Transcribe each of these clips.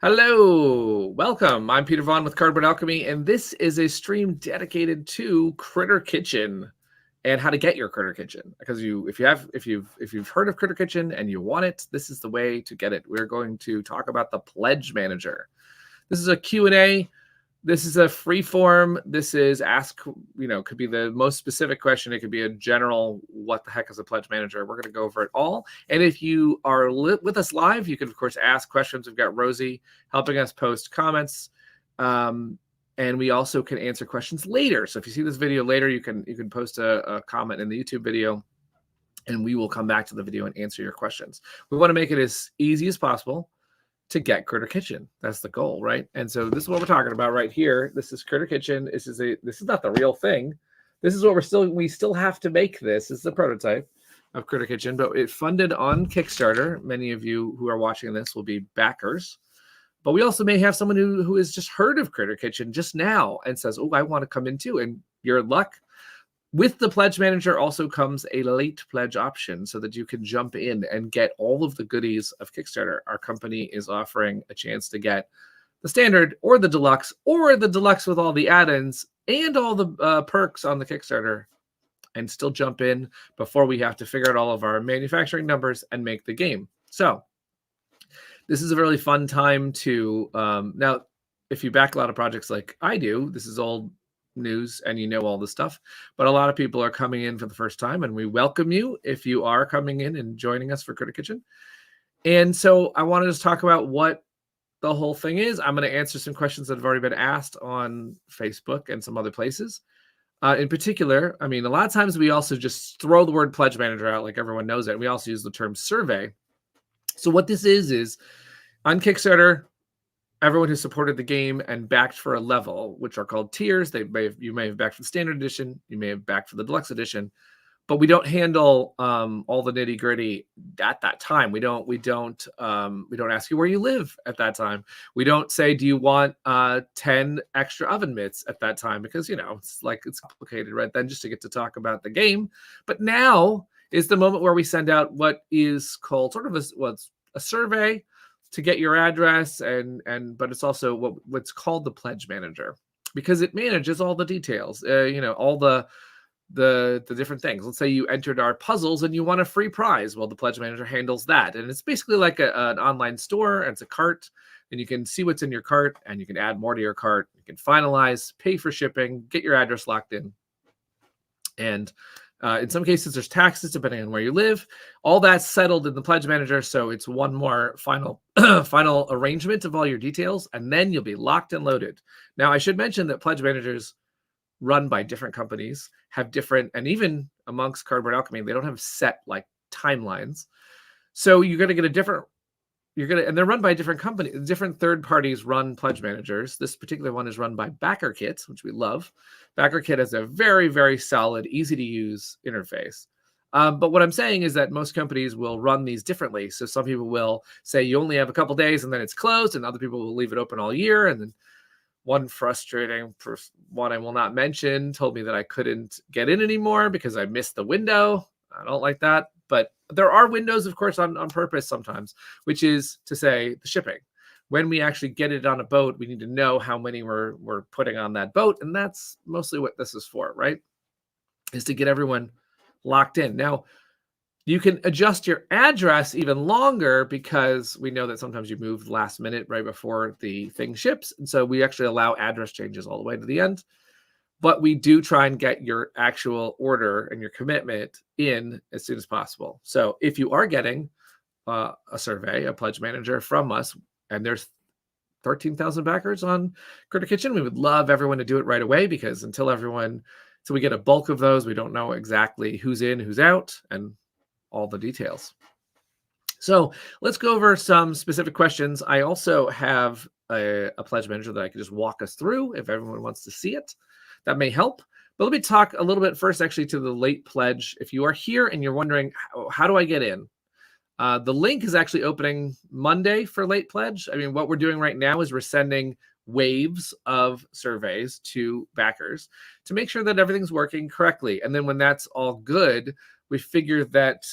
Hello, welcome. I'm Peter Vaughan with Cardboard Alchemy, and this is a stream dedicated to Critter Kitchen and how to get your Critter Kitchen. Because if you've heard of Critter Kitchen and you want it, this is the way to get it. We're going to talk about the Pledge Manager. This is a Q&A. This is a free form. This is could be the most specific question. It could be a general, what the heck is a pledge manager? We're going to go over it all. And if you are with us live, you can, of course, ask questions. We've got Rosie helping us post comments. And we also can answer questions later. So if you see this video later, you can post a comment in the YouTube video, and we will come back to the video and answer your questions. We want to make it as easy as possible to get Critter Kitchen. That's the goal, right? And so this is what we're talking about right here. This is Critter Kitchen. This is not the real thing. This is what we still have to make this. This is the prototype of Critter Kitchen, but it funded on Kickstarter. Many of you who are watching this will be backers, but we also may have someone who has just heard of Critter Kitchen just now and says, oh, I want to come in too. And you're in luck. With the Pledge Manager also comes a late pledge option so that you can jump in and get all of the goodies of Kickstarter. Our company is offering a chance to get the standard or the deluxe with all the add-ins and all the perks on the Kickstarter, and still jump in before we have to figure out all of our manufacturing numbers and make the game. So this is a really fun time to now, if you back a lot of projects like I do, this is old news and you know all this stuff, but a lot of people are coming in for the first time, and we welcome you if you are coming in and joining us for Critter Kitchen. And so I wanted to talk about what the whole thing is. I'm going to answer some questions that have already been asked on Facebook and some other places. In particular, I mean, a lot of times we also just throw the word Pledge Manager out like everyone knows it. We also use the term survey. So what this is on Kickstarter, everyone who supported the game and backed for a level, which are called tiers. You may have backed for the standard edition, you may have backed for the deluxe edition, but we don't handle all the nitty gritty at that time. We don't ask you where you live at that time. We don't say, do you want 10 extra oven mitts at that time? Because it's complicated right then just to get to talk about the game. But now is the moment where we send out what is called sort of a survey to get your address, but it's also what's called the Pledge Manager, because it manages all the details, all the different things. Let's say you entered our puzzles and you want a free prize. Well, the Pledge Manager handles that, and it's basically like an online store, and it's a cart, and you can see what's in your cart, and you can add more to your cart. You can finalize, pay for shipping, get your address locked in, and in some cases, there's taxes depending on where you live. All that's settled in the Pledge Manager, so it's one more final final arrangement of all your details, and then you'll be locked and loaded. Now, I should mention that Pledge Managers run by different companies, have different, and even amongst Cardboard Alchemy, they don't have set like timelines. So you're going to get and they're run by different companies. Different third parties run Pledge Managers. This particular one is run by BackerKit, which we love. BackerKit has a very, very solid, easy to use interface. But what I'm saying is that most companies will run these differently. So some people will say you only have a couple days and then it's closed, and other people will leave it open all year. And then one frustrating one I will not mention told me that I couldn't get in anymore because I missed the window. I don't like that. But there are windows, of course, on purpose sometimes, which is to say the shipping. When we actually get it on a boat, we need to know how many we're putting on that boat. And that's mostly what this is for, right? Is to get everyone locked in. Now, you can adjust your address even longer because we know that sometimes you move last minute right before the thing ships. And so we actually allow address changes all the way to the end. But we do try and get your actual order and your commitment in as soon as possible. So if you are getting a survey, a Pledge Manager from us, and there's 13,000 backers on Critter Kitchen, we would love everyone to do it right away, because until we get a bulk of those, we don't know exactly who's in, who's out, and all the details. So let's go over some specific questions. I also have a Pledge Manager that I can just walk us through if everyone wants to see it. That may help. But let me talk a little bit first, actually, to the late pledge. If you are here and you're wondering, how do I get in? The link is actually opening Monday for late pledge. I mean, what we're doing right now is we're sending waves of surveys to backers to make sure that everything's working correctly. And then when that's all good, we figure that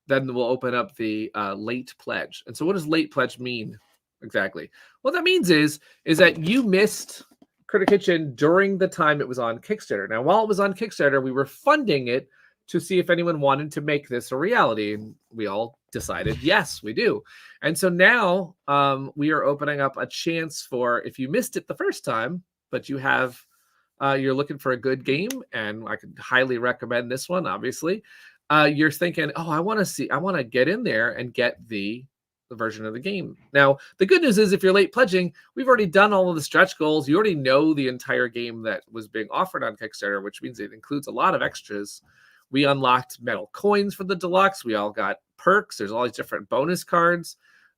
then we'll open up the late pledge. And so what does late pledge mean exactly. What that means is that you missed Critter Kitchen during the time it was on Kickstarter. Now, while it was on Kickstarter, we were funding it to see if anyone wanted to make this a reality, and we all decided yes, we do. And so now we are opening up a chance for, if you missed it the first time, but you have you're looking for a good game, and I could highly recommend this one, obviously. You're thinking, oh, I want to get in there and get the version of the game. Now, the good news is if you're late pledging, we've already done all of the stretch goals. You already know the entire game that was being offered on Kickstarter, which means it includes a lot of extras. We unlocked metal coins for the deluxe. We all got perks. There's all these different bonus cards.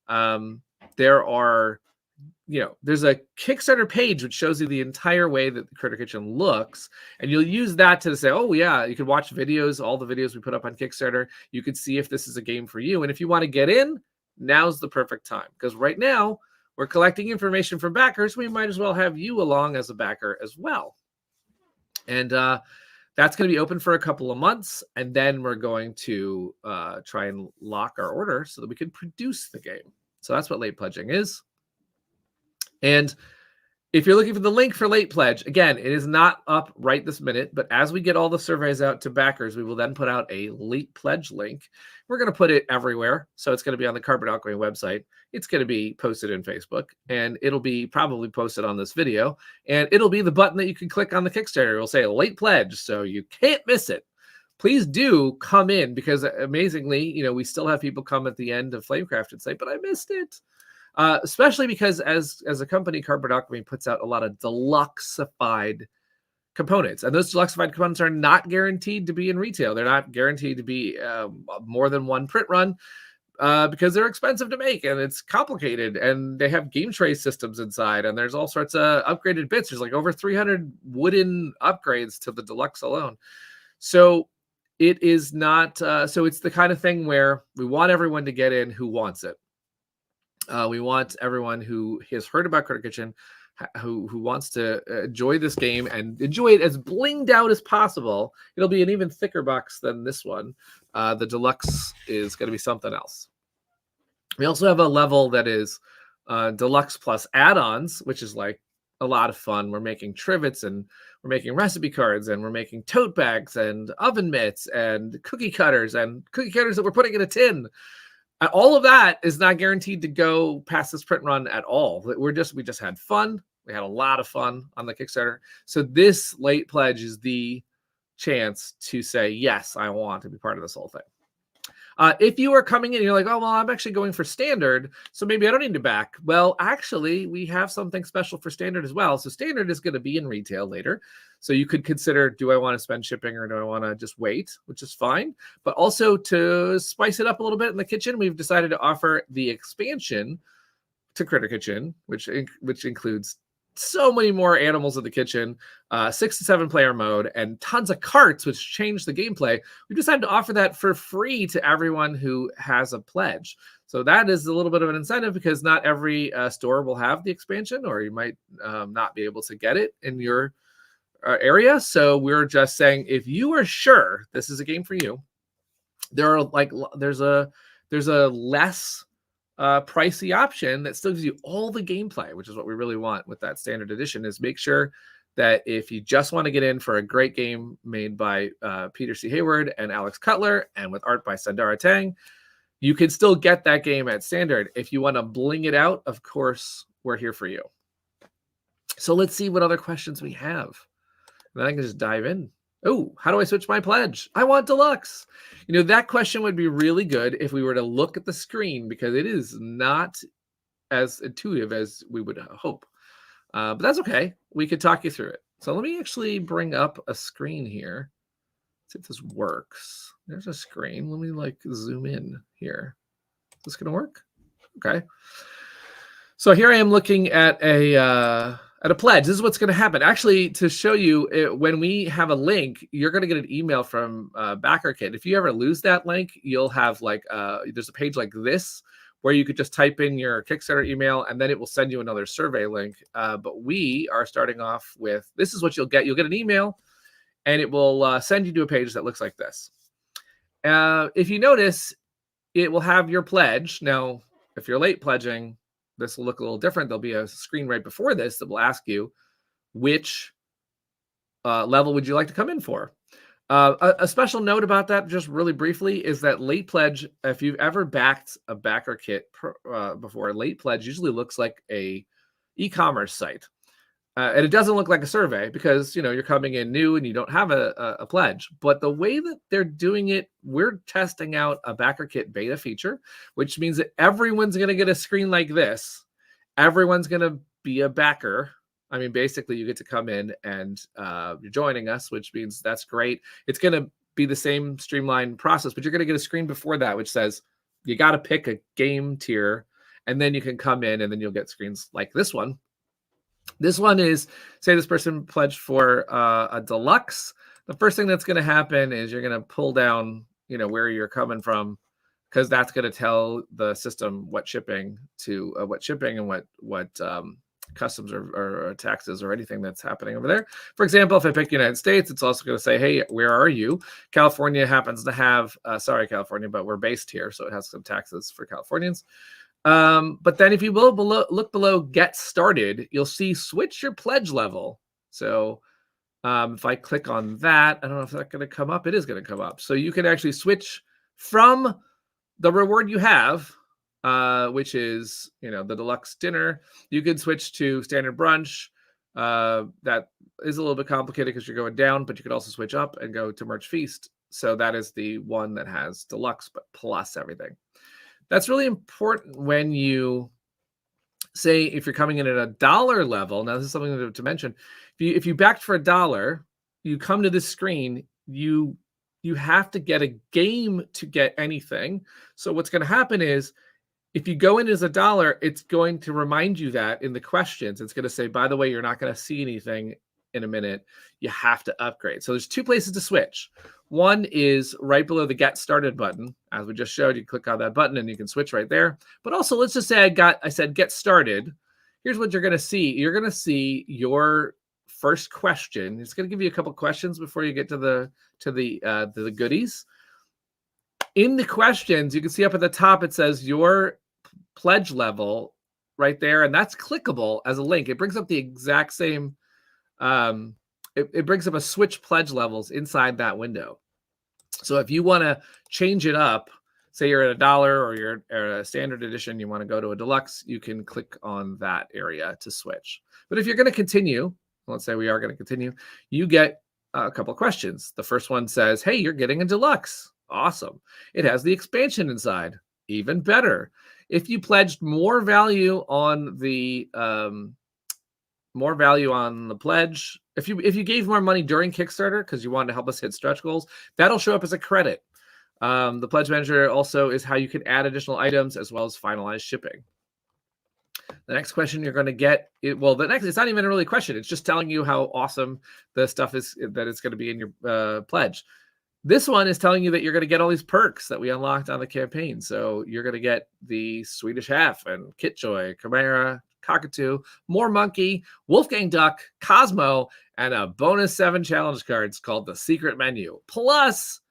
There are, there's a Kickstarter page which shows you the entire way that the Critter Kitchen looks, and you'll use that to say, oh yeah, you can watch videos, all the videos we put up on Kickstarter. You can see if this is a game for you, and if you want to get in, now's the perfect time, because right now we're collecting information from backers. We might as well have you along as a backer as well. And that's going to be open for a couple of months, and then we're going to try and lock our order so that we can produce the game. So that's what late pledging is. And if you're looking for the link for late pledge, again, it is not up right this minute, but as we get all the surveys out to backers, we will then put out a late pledge link. We're going to put it everywhere. So it's going to be on the Cardboard Alchemy website. It's going to be posted in Facebook, and it'll be probably posted on this video, and it'll be the button that you can click on the Kickstarter. It'll say late pledge, so you can't miss it. Please do come in, because amazingly, we still have people come at the end of Flamecraft and say, but I missed it. Especially because as a company, Cardboard Alchemy puts out a lot of deluxeified components, and those deluxeified components are not guaranteed to be in retail. They're not guaranteed to be more than one print run because they're expensive to make, and it's complicated, and they have game tray systems inside, and there's all sorts of upgraded bits. There's like over 300 wooden upgrades to the deluxe alone. So it is not, so it's the kind of thing where we want everyone to get in who wants it. We want everyone who has heard about Critter Kitchen, who wants to enjoy this game and enjoy it as blinged out as possible. It'll be an even thicker box than this one. The deluxe is going to be something else. We also have a level that is deluxe plus add-ons, which is like a lot of fun. We're making trivets, and we're making recipe cards, and we're making tote bags and oven mitts and cookie cutters that we're putting in a tin. All of that is not guaranteed to go past this print run at all. We just had fun. We had a lot of fun on the Kickstarter. So this late pledge is the chance to say, yes, I want to be part of this whole thing. If you are coming in and you're like, oh, well, I'm actually going for standard, so maybe I don't need to back. Well, actually, we have something special for standard as well. So standard is going to be in retail later. So you could consider, do I want to spend shipping or do I want to just wait, which is fine. But also to spice it up a little bit in the kitchen, we've decided to offer the expansion to Critter Kitchen, which includes so many more animals in the kitchen, 6 to 7 player mode, and tons of carts, which change the gameplay. We've decided to offer that for free to everyone who has a pledge. So that is a little bit of an incentive, because not every store will have the expansion, or you might not be able to get it in your area. So we're just saying, if you are sure this is a game for you, there's a less pricey option that still gives you all the gameplay, which is what we really want with that standard edition. Is make sure that if you just want to get in for a great game made by Peter C. Hayward and Alex Cutler, and with art by Sandara Tang, you can still get that game at standard. If you want to bling it out, of course, we're here for you. So let's see what other questions we have. And then I can just dive in. Oh, how do I switch my pledge? I want deluxe. That question would be really good if we were to look at the screen, because it is not as intuitive as we would hope. But that's okay. We could talk you through it. So let me actually bring up a screen here. See if this works. There's a screen. Let me zoom in here. Is this going to work? Okay. So here I am looking at a pledge. This is what's going to happen. Actually, to show you, when we have a link, you're going to get an email from BackerKit. If you ever lose that link, you'll have there's a page like this where you could just type in your Kickstarter email, and then it will send you another survey link. But we are starting off with, this is what you'll get. You'll get an email, and it will send you to a page that looks like this. If you notice, it will have your pledge. Now, if you're late pledging, this will look a little different. There'll be a screen right before this that will ask you which level would you like to come in for. A special note about that, just really briefly, is that late pledge, if you've ever backed a backer kit before, late pledge usually looks like a e-commerce site. And it doesn't look like a survey because, you're coming in new and you don't have a pledge. But the way that they're doing it, we're testing out a backer kit beta feature, which means that everyone's going to get a screen like this. Everyone's going to be a backer. I mean, basically, you get to come in and you're joining us, which means that's great. It's going to be the same streamlined process, but you're going to get a screen before that, which says you got to pick a game tier, and then you can come in, and then you'll get screens like this one. This one is, say this person pledged for a deluxe. The first thing that's going to happen is you're going to pull down, where you're coming from, because that's going to tell the system what shipping and what customs or taxes or anything that's happening over there. For example, if I pick United States, it's also going to say, hey, where are you? California happens to have, sorry, California, but we're based here, so it has some taxes for Californians. But then if you will look below Get Started, you'll see switch your pledge level. So if I click on that, I don't know if that's going to come up. It is going to come up. So you can actually switch from the reward you have, which is, the deluxe dinner. You can switch to standard brunch. That is a little bit complicated because you're going down, but you could also switch up and go to merch feast. So that is the one that has deluxe, but plus everything. That's really important when you say, if you're coming in at $1 level. Now, this is something to mention. If you backed for $1, you come to this screen, you have to get a game to get anything. So what's going to happen is, if you go in as $1, it's going to remind you that in the questions. It's going to say, by the way, you're not going to see anything in a minute. You have to upgrade. So there's two places to switch. One is right below the Get Started button. As we just showed, you click on that button and you can switch right there. But also, let's just say I said Get Started. Here's what you're going to see. You're going to see your first question. It's going to give you a couple questions before you get to the goodies. In the questions, you can see up at the top, it says your pledge level right there, and that's clickable as a link. It brings up the exact same, it brings up a switch pledge levels inside that window. So if you want to change it up, say you're at $1 or you're at a standard edition, you want to go to a deluxe, you can click on that area to switch. But if you're going to continue, let's say we are going to continue, you get a couple of questions. The first one says, hey, you're getting a deluxe. Awesome. It has the expansion inside. Even better. If you pledged more value on the pledge, if you gave more money during Kickstarter because you wanted to help us hit stretch goals, that'll show up as a credit. The pledge manager also is how you can add additional items as well as finalize shipping. The next question you're going to get, it's not even really a question. It's just telling you how awesome the stuff is that it's going to be in your pledge. This one is telling you that you're going to get all these perks that we unlocked on the campaign. So you're going to get the Swedish Half and Kitjoy, Chimera, Cockatoo, More Monkey, Wolfgang Duck, Cosmo, and a bonus 7 challenge cards called the Secret Menu. Plus,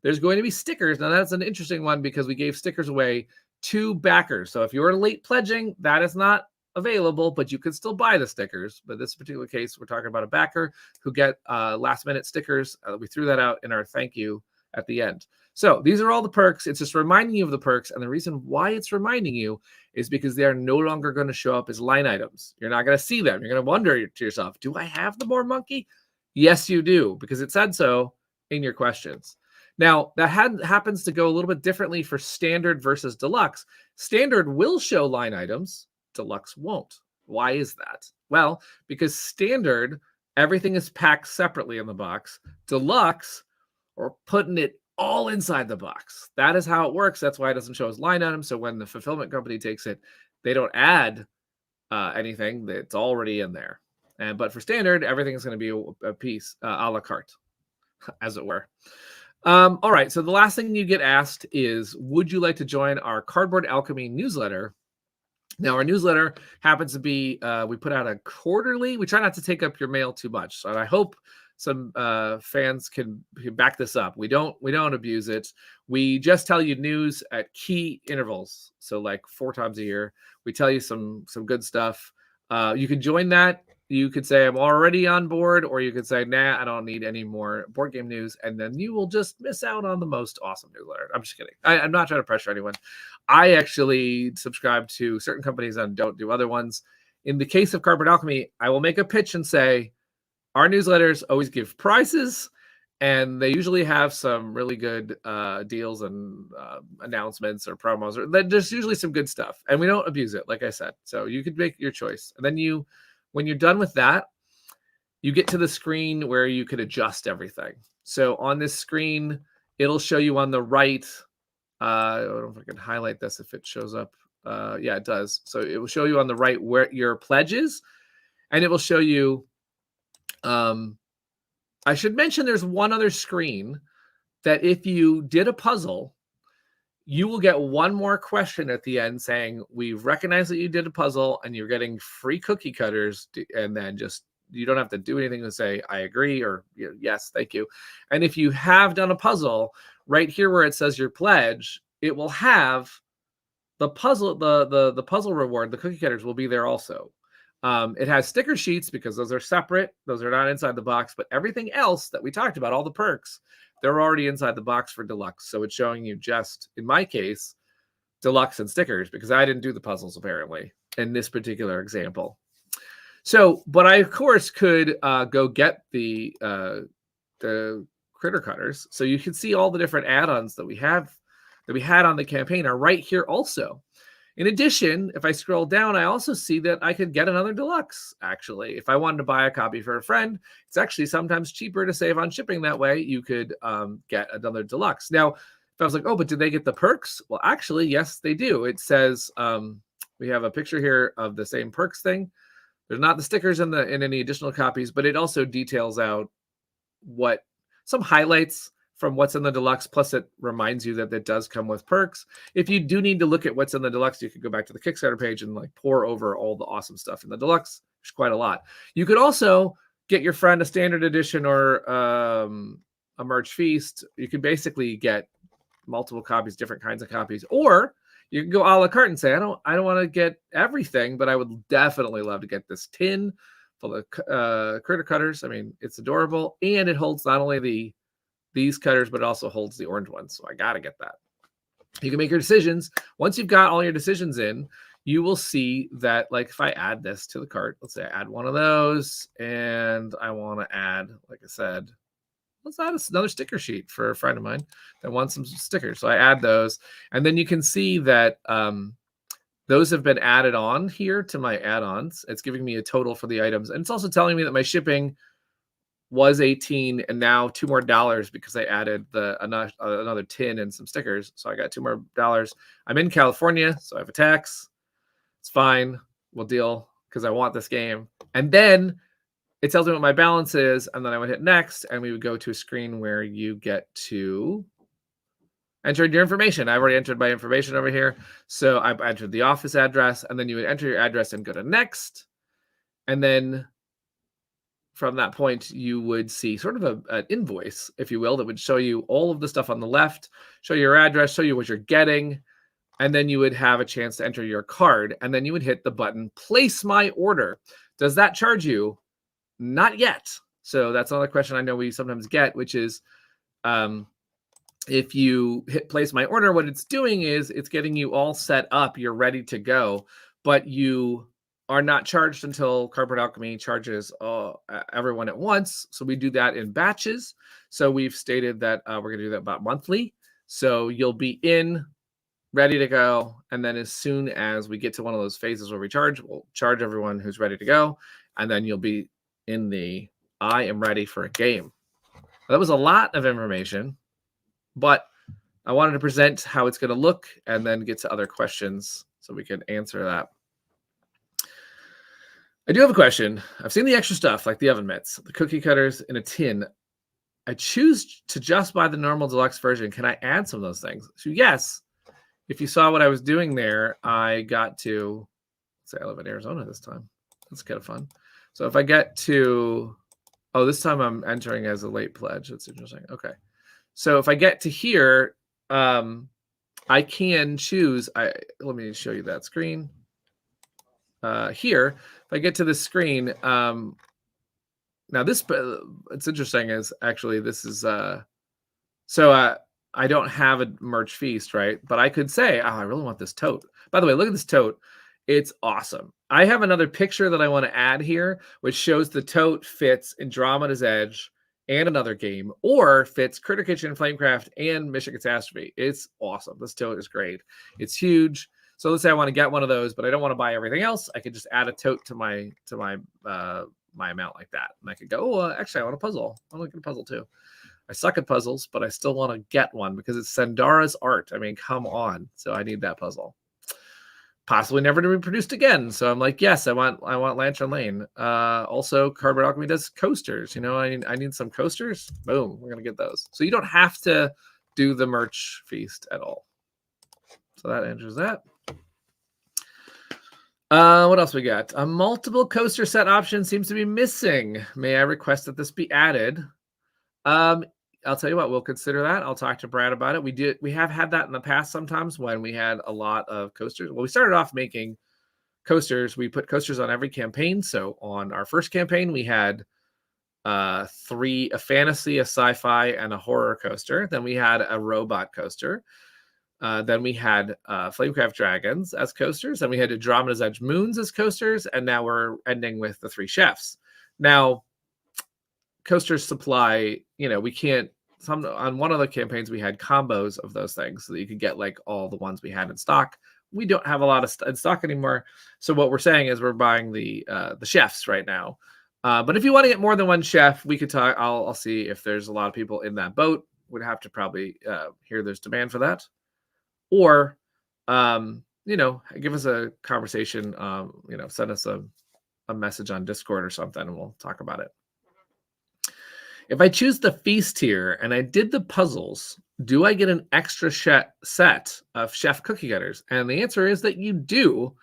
there's going to be stickers. Now, that's an interesting one because we gave stickers away to backers. So if you're late pledging, that is not available, but you can still buy the stickers. But this particular case, we're talking about a backer who get last minute stickers. We threw that out in our thank you at the end. So these are all the perks. It's just reminding you of the perks. And the reason why it's reminding you is because they are no longer going to show up as line items. You're not going to see them. You're going to wonder to yourself, do I have the More Monkey? Yes, you do, because it said so in your questions. Now, that happens to go a little bit differently for standard versus deluxe. Standard will show line items. Deluxe won't. Why is that? Well, because standard, everything is packed separately in the box. Deluxe, we're putting it all inside the box. That is how it works. That's why it doesn't show as line items. So when the fulfillment company takes it, they don't add anything that's already in there. But for standard, everything is going to be a piece a la carte, as it were. All right. So the last thing you get asked is, would you like to join our Cardboard Alchemy newsletter? Now, our newsletter happens to be, we put out a quarterly. We try not to take up your mail too much. So I hope fans can back this up. We don't abuse it. We just tell you news at key intervals. So like 4 times a year, we tell you some good stuff. You can join that. You could say I'm already on board, or you could say, nah, I don't need any more board game news. And then you will just miss out on the most awesome newsletter. I'm just kidding. I'm not trying to pressure anyone. I actually subscribe to certain companies and don't do other ones. In the case of Cardboard Alchemy, I will make a pitch and say, our newsletters always give prizes, and they usually have some really good deals and announcements or promos. There's usually some good stuff, and we don't abuse it, like I said. So you could make your choice. And then when you're done with that, you get to the screen where you could adjust everything. So on this screen, it'll show you on the right. I don't know if I can highlight this if it shows up. Yeah, it does. So it will show you on the right where your pledge is, and it will show you. I should mention there's one other screen that if you did a puzzle, you will get one more question at the end saying, we've recognized that you did a puzzle and you're getting free cookie cutters. And then just, you don't have to do anything to say, I agree, or yes, thank you. And if you have done a puzzle, right here where it says your pledge, it will have the puzzle, the puzzle reward, the cookie cutters will be there also. It has sticker sheets because those are separate. Those are not inside the box, but everything else that we talked about, all the perks, they're already inside the box for deluxe. So it's showing you just, in my case, deluxe and stickers because I didn't do the puzzles apparently in this particular example. So, but I of course could go get the critter cutters. So you can see all the different add-ons that we had on the campaign are right here also. In addition, if I scroll down, I also see that I could get another deluxe, actually. If I wanted to buy a copy for a friend, it's actually sometimes cheaper to save on shipping that way. You could get another deluxe. Now, if I was like, oh, but did they get the perks? Well, actually, yes, they do. It says we have a picture here of the same perks thing. There's not the stickers in any additional copies, but it also details out some highlights from what's in the deluxe, plus it reminds you that it does come with perks. If you do need to look at what's in the deluxe, you could go back to the Kickstarter page and like pour over all the awesome stuff in the deluxe. There's quite a lot. You could also get your friend a standard edition or a merch feast. You could basically get multiple copies, different kinds of copies, or you can go a la carte and say, I don't want to get everything, but I would definitely love to get this tin full of critter cutters. I mean, it's adorable, and it holds not only these cutters, but it also holds the orange ones. So I got to get that. You can make your decisions. Once you've got all your decisions in, you will see that, like, if I add this to the cart, let's say I add one of those, and I want to add, like I said, let's add another sticker sheet for a friend of mine that wants some stickers. So I add those, and then you can see that those have been added on here to my add-ons. It's giving me a total for the items, and it's also telling me that my shipping was $18 and now $2 more because I added another tin and some stickers. So I got $2 more. I'm in California, so I have a tax. It's fine. We'll deal because I want this game. And then it tells me what my balance is, and then I would hit next, and we would go to a screen where you get to enter your information. I've already entered my information over here. So I've entered the office address, and then you would enter your address and go to next. And then from that point, you would see sort of an invoice, if you will, that would show you all of the stuff on the left, show you your address, show you what you're getting, and then you would have a chance to enter your card, and then you would hit the button, place my order. Does that charge you? Not yet. So that's another question I know we sometimes get, which is if you hit place my order, what it's doing is it's getting you all set up, you're ready to go, but you are not charged until Cardboard Alchemy charges everyone at once. So we do that in batches. So we've stated that we're going to do that about monthly. So you'll be in, ready to go. And then as soon as we get to one of those phases where we charge, we'll charge everyone who's ready to go. And then you'll be in the I am ready for a game. That was a lot of information, but I wanted to present how it's going to look and then get to other questions so we can answer that. I do have a question. I've seen the extra stuff like the oven mitts, the cookie cutters in a tin. I choose to just buy the normal deluxe version. Can I add some of those things? So yes, if you saw what I was doing there, I got to, say I live in Arizona this time. That's kind of fun. So if I get to Oh, this time I'm entering as a late pledge. That's interesting. Okay. So if I get to here, I can choose. Let me show you that screen. Here, if I get to this screen, now this, it's interesting is actually this is, I don't have a merch feast, right? But I could say, oh, I really want this tote. By the way, look at this tote. It's awesome. I have another picture that I want to add here, which shows the tote fits Andromeda's Edge and another game, or fits Critter Kitchen, Flamecraft, and Mission Catastrophe. It's awesome. This tote is great. It's huge. So let's say I want to get one of those, but I don't want to buy everything else. I could just add a tote to my my amount like that, and I could go, oh, actually, I want a puzzle. I want to get a puzzle too. I suck at puzzles, but I still want to get one because it's Sandara's art. I mean, come on. So I need that puzzle. Possibly never to be produced again. So I'm like, yes, I want Lantern Lane. Also, Cardboard Alchemy does coasters. You know, I need some coasters. Boom, we're gonna get those. So you don't have to do the merch feast at all. So that answers that. What else we got? A multiple coaster set option seems to be missing. May I request that this be added? I'll tell you what, we'll consider that. I'll talk to Brad about it. We have had that in the past sometimes when we had a lot of coasters. Well, we started off making coasters. We put coasters on every campaign. So on our first campaign, we had a fantasy, a sci-fi, and a horror coaster. Then we had a robot coaster. Then we had Flamecraft Dragons as coasters. Then we had Andromeda's Edge Moons as coasters. And now we're ending with the 3 chefs. Now, coasters supply, we can't, on one of the campaigns we had combos of those things so that you could get like all the ones we had in stock. We don't have a lot of in stock anymore. So what we're saying is we're buying the chefs right now. But if you want to get more than one chef, we could talk. I'll see if there's a lot of people in that boat. Would have to probably hear there's demand for that. Or, give us a conversation, send us a message on Discord or something and we'll talk about it. If I choose the feast here and I did the puzzles, do I get an extra set of chef cookie cutters? And the answer is that you do,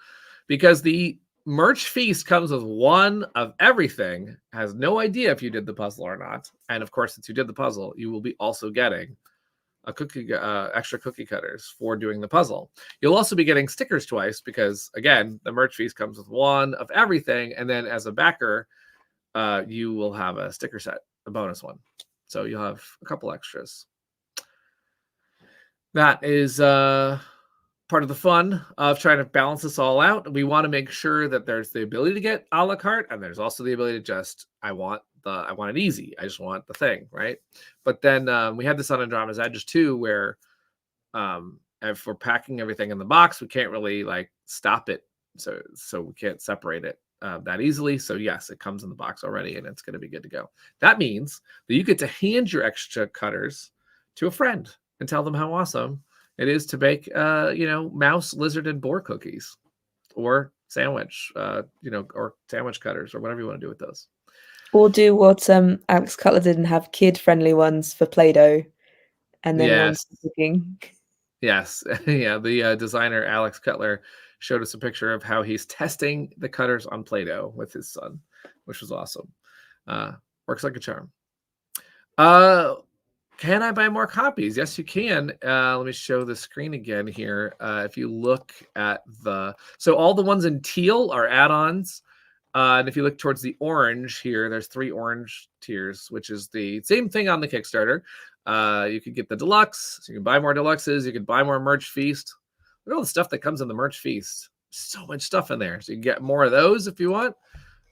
because the merch feast comes with one of everything, has no idea if you did the puzzle or not. And of course, since you did the puzzle, you will be also getting a extra cookie cutters for doing the puzzle. You'll also be getting stickers twice because, again, the merch feast comes with one of everything. And then as a backer, you will have a sticker set. A bonus one. So you'll have a couple extras. That is part of the fun of trying to balance this all out. We want to make sure that there's the ability to get a la carte, and there's also the ability to just, I want it easy. I just want the thing, right? But then we had this on Andromeda's Edge too, where if we're packing everything in the box, we can't really like stop it. So we can't separate it that easily. So yes, it comes in the box already and it's going to be good to go. That means that you get to hand your extra cutters to a friend and tell them how awesome it is to bake, mouse, lizard, and boar cookies or sandwich, or sandwich cutters or whatever you want to do with those. Or do what Alex Cutler did and have kid-friendly ones for Play-Doh and then ones for cooking. Yes. Yeah. The designer, Alex Cutler, showed us a picture of how he's testing the cutters on Play-Doh with his son, which was awesome. Works like a charm. Can I buy more copies? Yes, you can. Let me show the screen again here. If you look at so all the ones in teal are add-ons. And if you look towards the orange here, there's 3 orange tiers, which is the same thing on the Kickstarter. You could get the deluxe, so you can buy more deluxes. You can buy more merch feast. Look at all the stuff that comes in the merch feast. So much stuff in there. So you can get more of those if you want.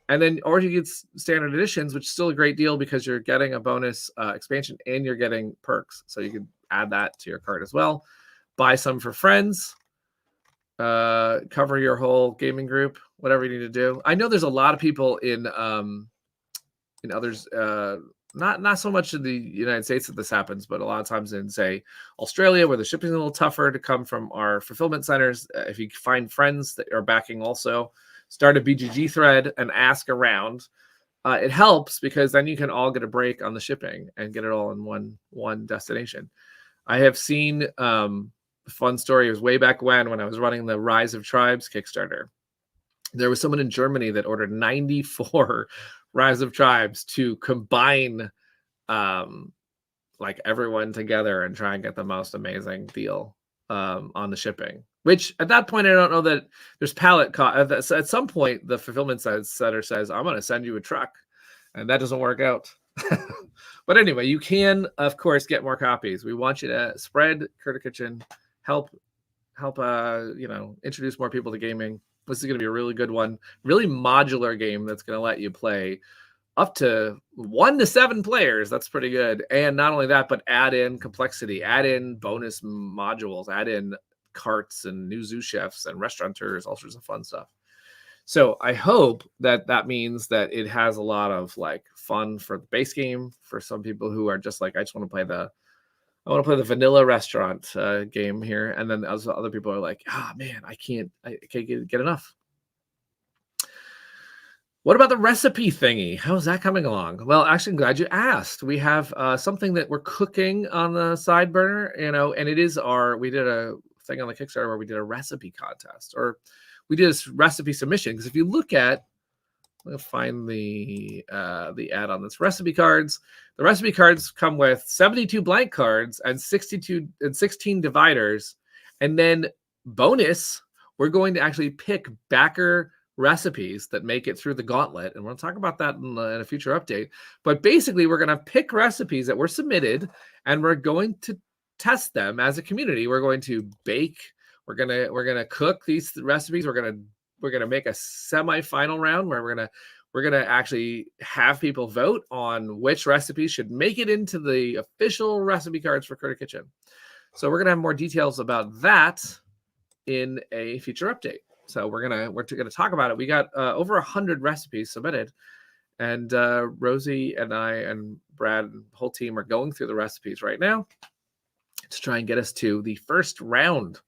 And then, or you get standard editions, which is still a great deal because you're getting a bonus expansion and you're getting perks. So you can add that to your cart as well. Buy some for friends. Cover your whole gaming group, whatever you need to do. I know there's a lot of people in others, not so much in the United States that this happens, but a lot of times in, say, Australia, where the shipping is a little tougher to come from our fulfillment centers. If you find friends that are backing also, start a BGG thread and ask around. It helps because then you can all get a break on the shipping and get it all in one destination. I have seen a fun story. It was way back when I was running the Rise of Tribes Kickstarter. There was someone in Germany that ordered 94 Rise of Tribes to combine like everyone together and try and get the most amazing deal on the shipping. Which at that point, I don't know that there's pallet cost. At some point, the fulfillment center says, "I'm going to send you a truck," and that doesn't work out. But anyway, you can, of course, get more copies. We want you to spread Critter Kitchen, help introduce more people to gaming. This is going to be a really good one, really modular game that's going to let you play up to 1 to 7 players. That's pretty good. And not only that, but add in complexity, add in bonus modules, add in carts and new sous chefs and restaurateurs, all sorts of fun stuff. So I hope that means that it has a lot of like fun for the base game for some people who are just like, I want to play the vanilla restaurant game here. And then other people are like, man, I can't get enough. What about the recipe thingy? How's that coming along? Well, actually, I'm glad you asked. We have something that we're cooking on the side burner, and it is we did a thing on the Kickstarter where we did a recipe contest, or we did a recipe submission. Because if you look at, I'm going to find the ad on this, recipe cards. The recipe cards come with 72 blank cards and 16 dividers. And then bonus, we're going to actually pick backer recipes that make it through the gauntlet, and we'll talk about that in a future update. But basically, we're going to pick recipes that were submitted, and we're going to test them as a community. We're going to bake. We're gonna cook these recipes. We're gonna make a semi-final round where we're gonna actually have people vote on which recipes should make it into the official recipe cards for Critter Kitchen. So we're gonna have more details about that in a future update. So we're gonna talk about it. We got over 100 recipes submitted, and Rosie and I and Brad and the whole team are going through the recipes right now to try and get us to the first round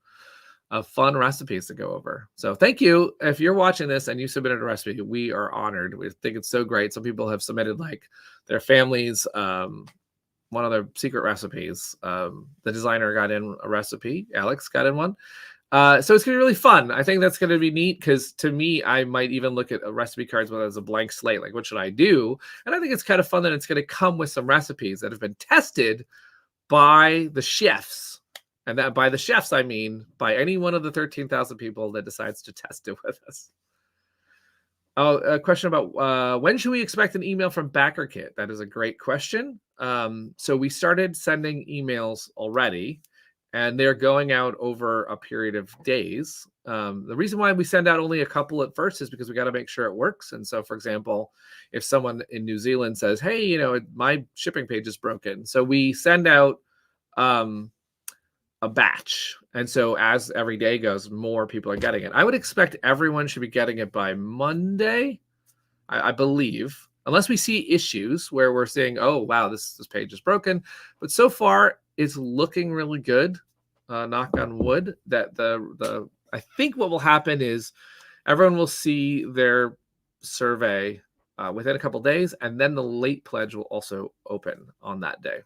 of fun recipes to go over. So thank you. If you're watching this and you submitted a recipe, we are honored. We think it's so great. Some people have submitted like their families, one of their secret recipes. The designer got in a recipe. Alex got in one. So it's going to be really fun. I think that's going to be neat because to me, I might even look at recipe cards as a blank slate. Like, what should I do? And I think it's kind of fun that it's going to come with some recipes that have been tested by the chefs. And that by the chefs, I mean by any one of the 13,000 people that decides to test it with us. Oh, a question about when should we expect an email from BackerKit? That is a great question. So we started sending emails already, and they're going out over a period of days. The reason why we send out only a couple at first is because we got to make sure it works. And so, for example, if someone in New Zealand says, hey, my shipping page is broken. So we send out a batch. And so as every day goes, more people are getting it. I would expect everyone should be getting it by Monday, I believe, unless we see issues where we're saying, oh, wow, this page is broken. But so far, it's looking really good. Knock on wood. That I think what will happen is everyone will see their survey within a couple days, and then the late pledge will also open on that day.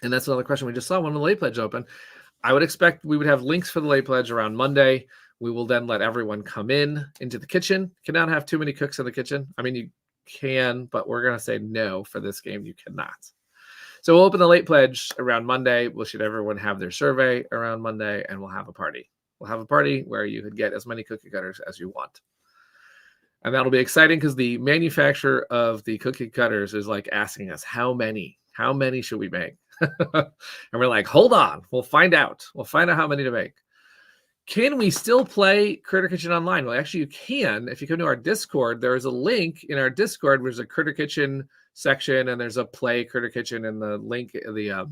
And that's another question we just saw. When the late pledge open, I would expect we would have links for the late pledge around Monday. We will then let everyone come into the kitchen. Cannot have too many cooks in the kitchen. I mean, you can, but we're going to say no for this game. You cannot. So we'll open the late pledge around Monday. We'll should everyone have their survey around Monday, and we'll have a party. We'll have a party where you could get as many cookie cutters as you want. And that'll be exciting because the manufacturer of the cookie cutters is like asking us, how many should we make? And we're like, hold on, we'll find out. We'll find out how many to make. Can we still play Critter Kitchen online? Well, actually, you can. If you come to our Discord, there is a link in our Discord. There's a Critter Kitchen section, and there's a Play Critter Kitchen, and the link, the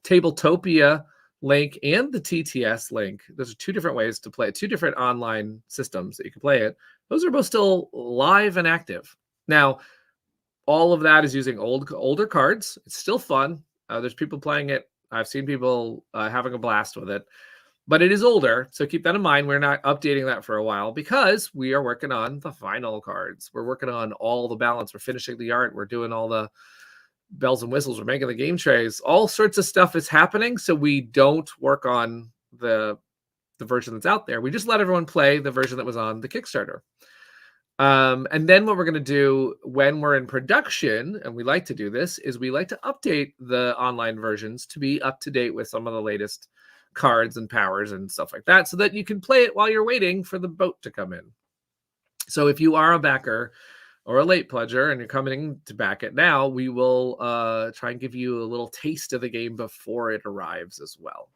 Tabletopia link, and the TTS link. Those are two different ways to play it, two different online systems that you can play it. Those are both still live and active. Now, all of that is using older cards. It's still fun. There's people playing it. I've seen people having a blast with it, but it is older. So keep that in mind. We're not updating that for a while because we are working on the final cards. We're working on all the balance. We're finishing the art. We're doing all the bells and whistles. We're making the game trays. All sorts of stuff is happening. So we don't work on the the version that's out there. We just let everyone play the version that was on the Kickstarter. And then what we're going to do when we're in production, and we like to do this, is we like to update the online versions to be up to date with some of the latest cards and powers and stuff like that, so that you can play it while you're waiting for the boat to come in. So if you are a backer or a late pledger and you're coming to back it now, we will try and give you a little taste of the game before it arrives as well.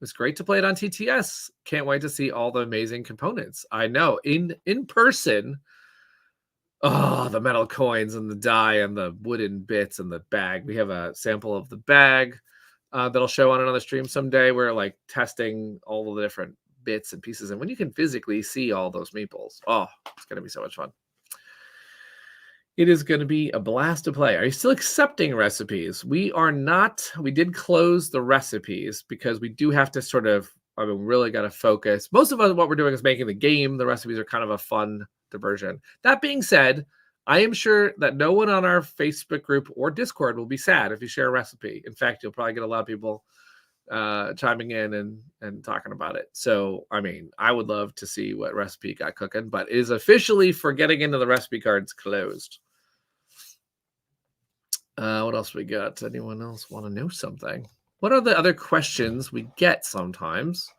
It's great to play it on TTS. Can't wait to see all the amazing components. I know, in person, oh, the metal coins and the die and the wooden bits and the bag. We have a sample of the bag that'll show on another stream someday. We're like testing all of the different bits and pieces. And when you can physically see all those meeples, oh, it's going to be so much fun. It is going to be a blast to play. Are you still accepting recipes? We are not. We did close the recipes because we do have to sort of, I mean, really got to focus. Most of us, what we're doing is making the game. The recipes are kind of a fun diversion. That being said, I am sure that no one on our Facebook group or Discord will be sad if you share a recipe. In fact, you'll probably get a lot of people chiming in and talking about it. So, I mean, I would love to see what recipe got cooking, but it is officially, for getting into the recipe cards, closed. What else we got? Anyone else want to know something? What are the other questions we get sometimes?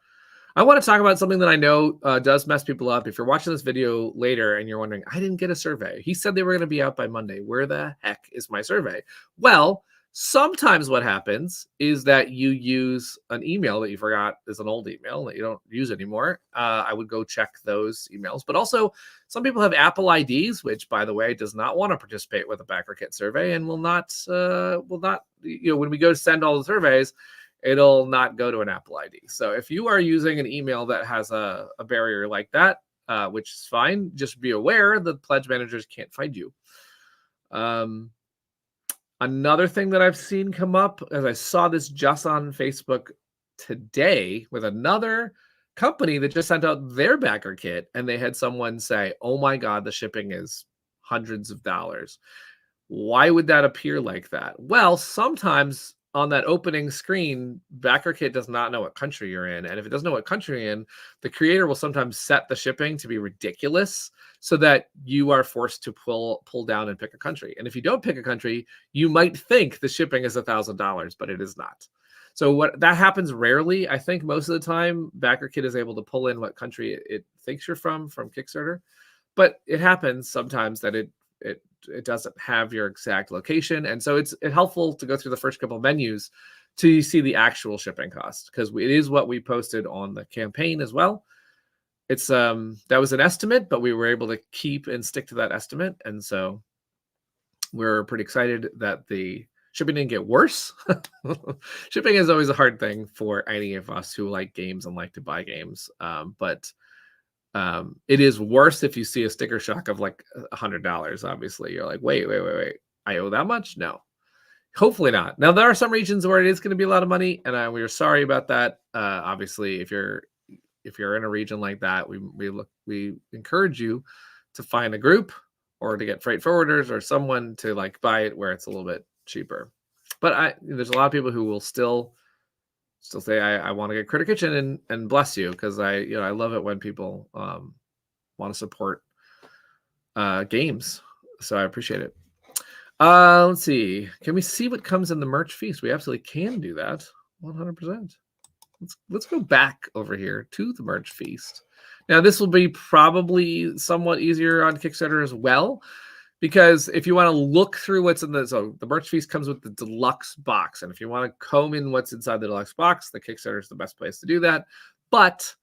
I want to talk about something that I know does mess people up. If you're watching this video later and you're wondering, I didn't get a survey. He said they were going to be out by Monday. Where the heck is my survey? Well, sometimes what happens is that you use an email that you forgot is an old email that you don't use anymore. I would go check those emails. But also, some people have Apple IDs, which, by the way, does not want to participate with a backer kit survey and will not, when we go to send all the surveys, it'll not go to an Apple ID. So if you are using an email that has a barrier like that, which is fine, just be aware the pledge managers can't find you. Another thing that I've seen come up, as I saw this just on Facebook today with another company that just sent out their backer kit, and they had someone say, oh my God, the shipping is hundreds of dollars. Why would that appear like that? Well, sometimes on that opening screen, backer kit does not know what country you're in. And if it doesn't know what country you're in, the creator will sometimes set the shipping to be ridiculous so that you are forced to pull down and pick a country. And if you don't pick a country, you might think the shipping is $1,000, but it is not. So that happens rarely. I think most of the time, backer kit is able to pull in what country it thinks you're from Kickstarter. But it happens sometimes that it doesn't have your exact location. And so it's helpful to go through the first couple of menus to see the actual shipping cost, because it is what we posted on the campaign as well. It's that was an estimate, but we were able to keep and stick to that estimate. And so we're pretty excited that the shipping didn't get worse. Shipping is always a hard thing for any of us who like games and like to buy games. But it is worse if you see a sticker shock of like $100. Obviously, you're like, wait, I owe that much? No, hopefully not. Now there are some regions where it is going to be a lot of money, and we are sorry about that. Obviously, if you're in a region like that, we encourage you to find a group or to get freight forwarders or someone to like buy it where it's a little bit cheaper. But there's a lot of people who will still say, I want to get Critter Kitchen, and bless you, because I love it when people want to support games. So I appreciate it. Let's see. Can we see what comes in the merch feast? We absolutely can do that. 100%. Let's go back over here to the merch feast. Now, this will be probably somewhat easier on Kickstarter as well, because if you want to look through what's in the merch feast comes with the deluxe box. And if you want to comb in what's inside the deluxe box, the Kickstarter is the best place to do that. But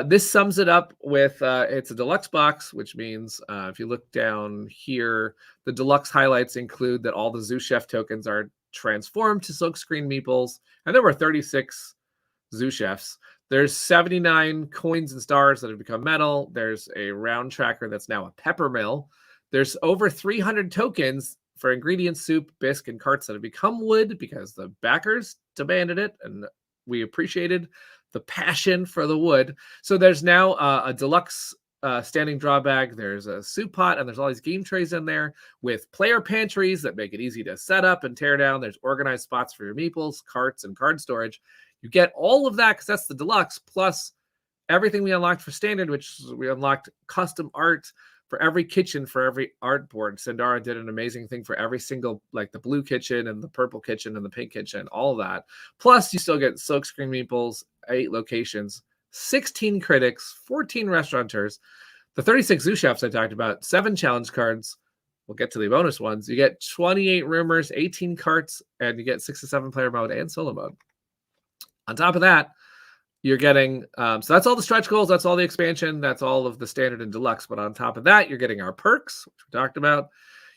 this sums it up with, it's a deluxe box, which means if you look down here, the deluxe highlights include that all the Zoo Chef tokens are transformed to silkscreen meeples. And there were 36 Zoo Chefs. There's 79 coins and stars that have become metal. There's a round tracker that's now a pepper mill. There's over 300 tokens for ingredient soup, bisque, and carts that have become wood because the backers demanded it, and we appreciated the passion for the wood. So there's now a deluxe standing draw bag. There's a soup pot, and there's all these game trays in there with player pantries that make it easy to set up and tear down. There's organized spots for your meeples, carts, and card storage. You get all of that because that's the deluxe, plus everything we unlocked for standard, which we unlocked custom art for every kitchen, for every art board. Sandara did an amazing thing for every single, like the blue kitchen and the purple kitchen and the pink kitchen, all of that. Plus, you still get silkscreen meeples, 8 locations, 16 critics, 14 restaurateurs, the 36 zoo chefs I talked about, 7 challenge cards. We'll get to the bonus ones. You get 28 rumors, 18 carts, and you get 6 to 7 player mode and solo mode. On top of that, you're getting, so that's all the stretch goals, that's all the expansion, that's all of the standard and deluxe. But on top of that, you're getting our perks, which we talked about.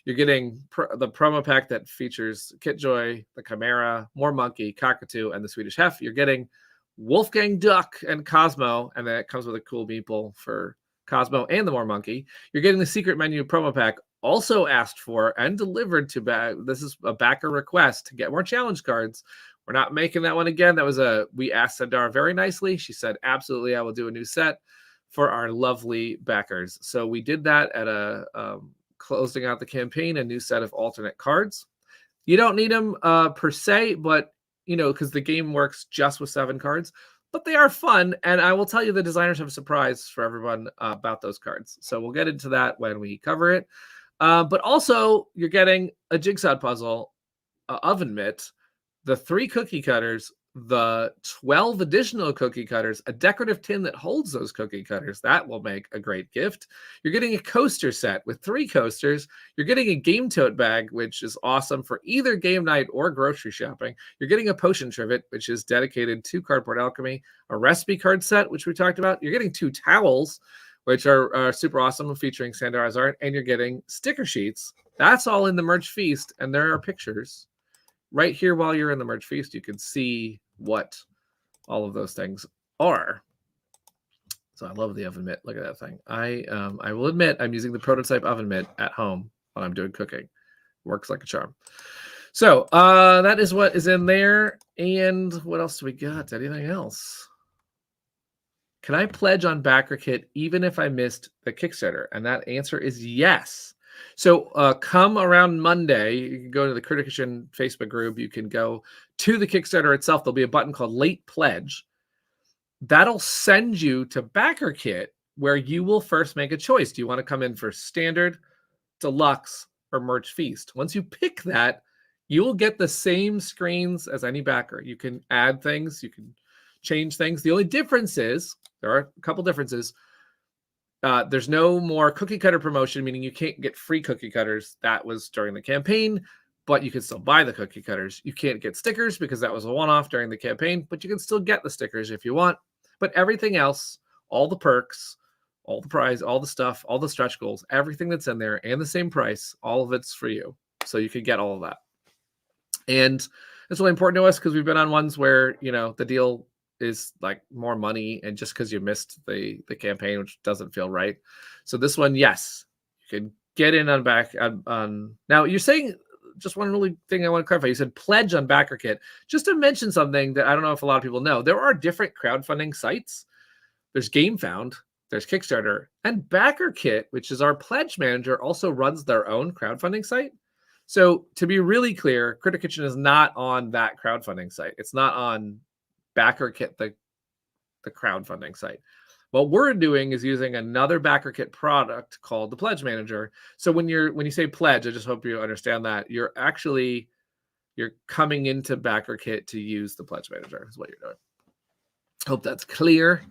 You're getting the promo pack that features Kitjoy, the Chimera, More Monkey, Cockatoo, and the Swedish Hef. You're getting Wolfgang Duck and Cosmo, and that comes with a cool meeple for Cosmo and the More Monkey. You're getting the secret menu promo pack, also asked for and delivered to this is a backer request to get more challenge cards. We're not making that one again. That was we asked Sandara very nicely. She said, absolutely, I will do a new set for our lovely backers. So we did that at closing out the campaign, a new set of alternate cards. You don't need them per se, but, because the game works just with 7 cards, but they are fun. And I will tell you, the designers have a surprise for everyone about those cards. So we'll get into that when we cover it. But also, you're getting a jigsaw puzzle, oven mitt, the 3 cookie cutters, the 12 additional cookie cutters, a decorative tin that holds those cookie cutters. That will make a great gift. You're getting a coaster set with 3 coasters. You're getting a game tote bag, which is awesome for either game night or grocery shopping. You're getting a potion trivet, which is dedicated to Cardboard Alchemy, a recipe card set, which we talked about. You're getting 2 towels, which are super awesome, featuring Sandara's art, and you're getting sticker sheets. That's all in the merch feast, and there are pictures right here. While you're in the merch feast, you can see what all of those things are. So I love the oven mitt. Look at that thing. I will admit I'm using the prototype oven mitt at home when I'm doing cooking. Works like a charm. So that is what is in there. And what else do we got? Anything else? Can I pledge on BackerKit even if I missed the Kickstarter? And that answer is yes. So come around Monday, you can go to the Critter Kitchen Facebook group. You can go to the Kickstarter itself. There'll be a button called Late Pledge. That'll send you to BackerKit, where you will first make a choice. Do you want to come in for Standard, Deluxe, or Merch Feast? Once you pick that, you will get the same screens as any backer. You can add things. You can change things. The only difference is, there are a couple differences. There's no more cookie cutter promotion, meaning you can't get free cookie cutters. That was during the campaign, but you can still buy the cookie cutters. You can't get stickers because that was a one-off during the campaign, but you can still get the stickers if you want. But everything else, all the perks, all the prize, all the stuff, all the stretch goals, everything that's in there and the same price, all of it's for you. So you can get all of that. And it's really important to us because we've been on ones where, the deal is like more money, and just because you missed the campaign, which doesn't feel right. So this one, yes, you can get in on back on. Now you're saying, just one really thing I want to clarify. You said pledge on BackerKit. Just to mention something that I don't know if a lot of people know, there are different crowdfunding sites. There's GameFound, there's Kickstarter, and BackerKit, which is our pledge manager, also runs their own crowdfunding site. So to be really clear, Critter Kitchen is not on that crowdfunding site. It's not on BackerKit, the crowdfunding site. What we're doing is using another BackerKit product called the Pledge Manager. So when you say pledge, I just hope you understand that you're coming into BackerKit to use the Pledge Manager is what you're doing. Hope that's clear.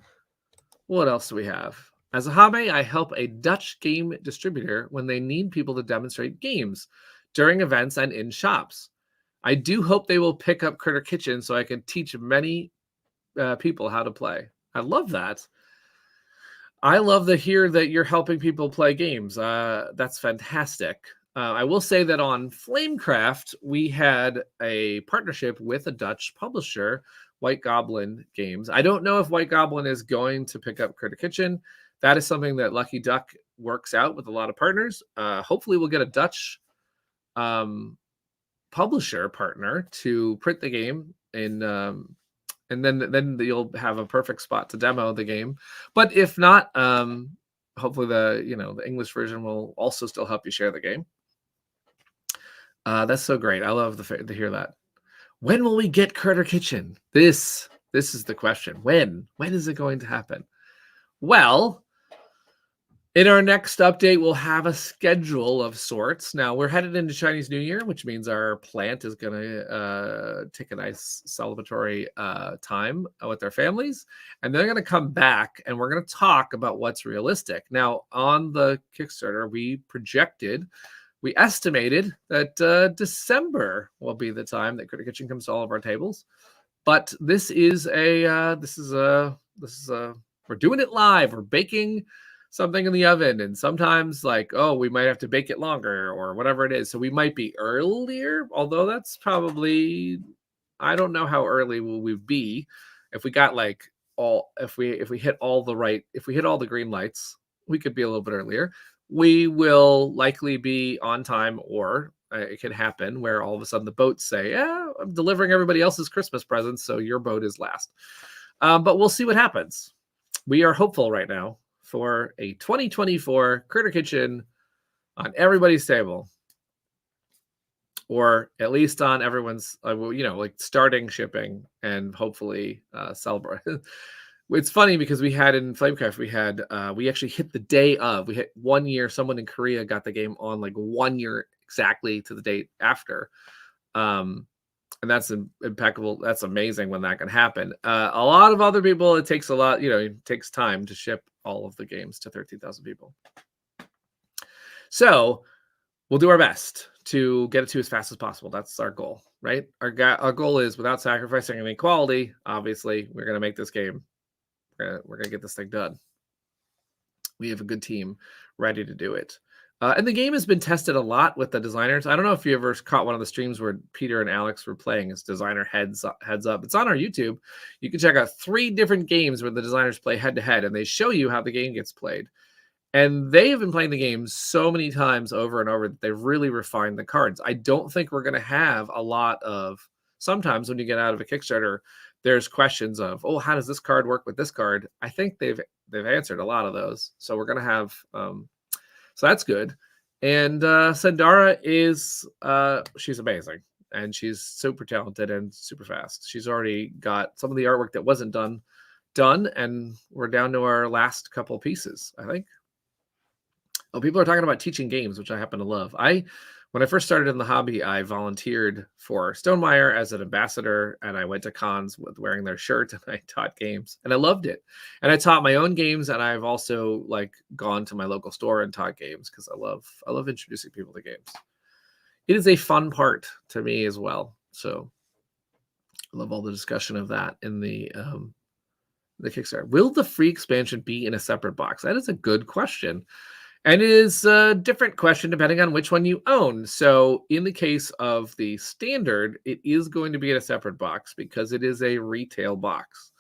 What else do we have? As a hobby, I help a Dutch game distributor when they need people to demonstrate games during events and in shops. I do hope they will pick up Critter Kitchen so I can teach many people how to play. I love that. I love to hear that you're helping people play games. That's fantastic. I will say that on Flamecraft, we had a partnership with a Dutch publisher, White Goblin Games. I don't know if White Goblin is going to pick up Critter Kitchen. That is something that Lucky Duck works out with a lot of partners. Hopefully we'll get a Dutch publisher partner to print the game in, and then you'll have a perfect spot to demo the game. But if not, hopefully the English version will also still help you share the game. That's so great. I love to hear that. When will we get Critter Kitchen? This This is the question. When is it going to happen? Well, in our next update, we'll have a schedule of sorts. Now, we're headed into Chinese New Year, which means our plant is going to take a nice celebratory time with their families. And they're going to come back and we're going to talk about what's realistic. Now, on the Kickstarter, we estimated that December will be the time that Critter Kitchen comes to all of our tables. But this is we're doing it live. We're baking something in the oven, and sometimes we might have to bake it longer or whatever it is. So we might be earlier, although that's probably, I don't know how early will we be. If we got if we hit all the green lights, we could be a little bit earlier. We will likely be on time, or it could happen where all of a sudden the boats say, "Yeah, I'm delivering everybody else's Christmas presents, so your boat is last." But we'll see what happens. We are hopeful right now for a 2024 Critter Kitchen on everybody's table, or at least on everyone's, starting shipping and hopefully celebrate. It's funny because we had in Flamecraft, we actually hit the day of. We hit 1 year. Someone in Korea got the game on 1 year exactly to the date after. And that's impeccable. That's amazing when that can happen. A lot of other people, it takes a lot, it takes time to ship all of the games to 13,000 people. So we'll do our best to get it to as fast as possible. That's our goal, right? Our goal is, without sacrificing any quality, obviously, we're going to make this game. We're going to get this thing done. We have a good team ready to do it. And the game has been tested a lot with the designers. I don't know if you ever caught one of the streams where Peter and Alex were playing as designer heads up. It's on our YouTube. You can check out 3 different games where the designers play head-to-head, and they show you how the game gets played. And they have been playing the game so many times over and over that they've really refined the cards. I don't think we're going to have a lot of... Sometimes when you get out of a Kickstarter, there's questions of, oh, how does this card work with this card? I think they've answered a lot of those. So we're going to have... So that's good. And Sandara is, she's amazing. And she's super talented and super fast. She's already got some of the artwork that wasn't done. And we're down to our last couple pieces, I think. Oh, people are talking about teaching games, which I happen to love. When I first started in the hobby, I volunteered for Stonemaier as an ambassador, and I went to cons with wearing their shirt, and I taught games, and I loved it. And I taught my own games, and I've also gone to my local store and taught games because I love introducing people to games. It is a fun part to me as well. So I love all the discussion of that in the Kickstarter. Will the free expansion be in a separate box? That is a good question. And it is a different question depending on which one you own. So in the case of the standard, it is going to be in a separate box because it is a retail box.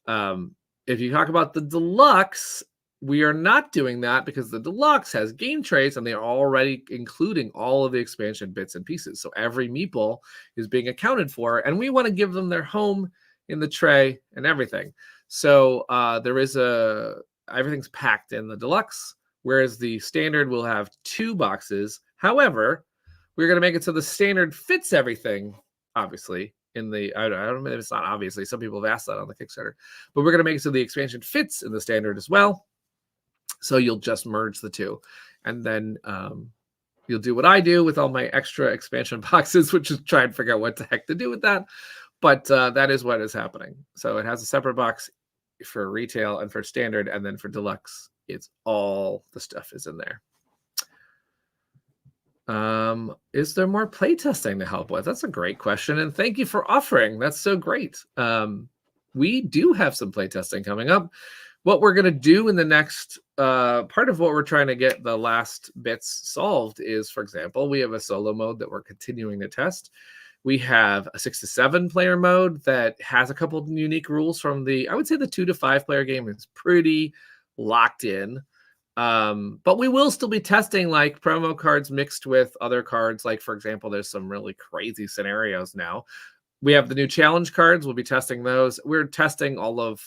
If you talk about the deluxe, we are not doing that because the deluxe has game trays and they're already including all of the expansion bits and pieces. So every meeple is being accounted for, and we want to give them their home in the tray and everything. So everything's packed in the deluxe. Whereas the standard will have 2 boxes. However, we're going to make it so the standard fits everything, obviously, in the... I don't know if it's not obviously. Some people have asked that on the Kickstarter. But we're going to make it so the expansion fits in the standard as well. So you'll just merge the 2. And then you'll do what I do with all my extra expansion boxes, which is try and figure out what the heck to do with that. But that is what is happening. So it has a separate box for retail and for standard, and then for deluxe, it's all the stuff is in there. Is there more playtesting to help with? That's a great question, and thank you for offering. That's so great. We do have some playtesting coming up. What we're going to do in the next part of what we're trying to get the last bits solved is, for example, we have a solo mode that we're continuing to test. We have a 6 to 7 player mode that has a couple of unique rules from I would say the 2 to 5 player game is pretty locked in. But we will still be testing promo cards mixed with other cards. For example, there's some really crazy scenarios now. We have the new challenge cards. We'll be testing those. We're testing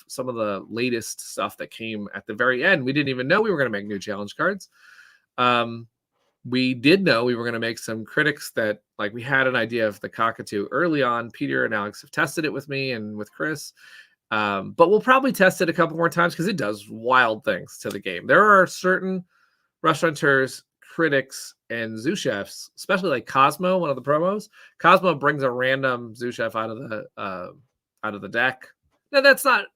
some of the latest stuff that came at the very end. We didn't even know we were going to make new challenge cards. We did know we were going to make some critics that like we had an idea of the cockatoo early on. Peter and Alex have tested it with me and with Chris. But we'll probably test it a couple more times because it does wild things to the game. There are certain restaurateurs, critics, and sous chefs, especially like Cosmo, one of the promos. Cosmo brings a random sous chef out of the deck. Now that's not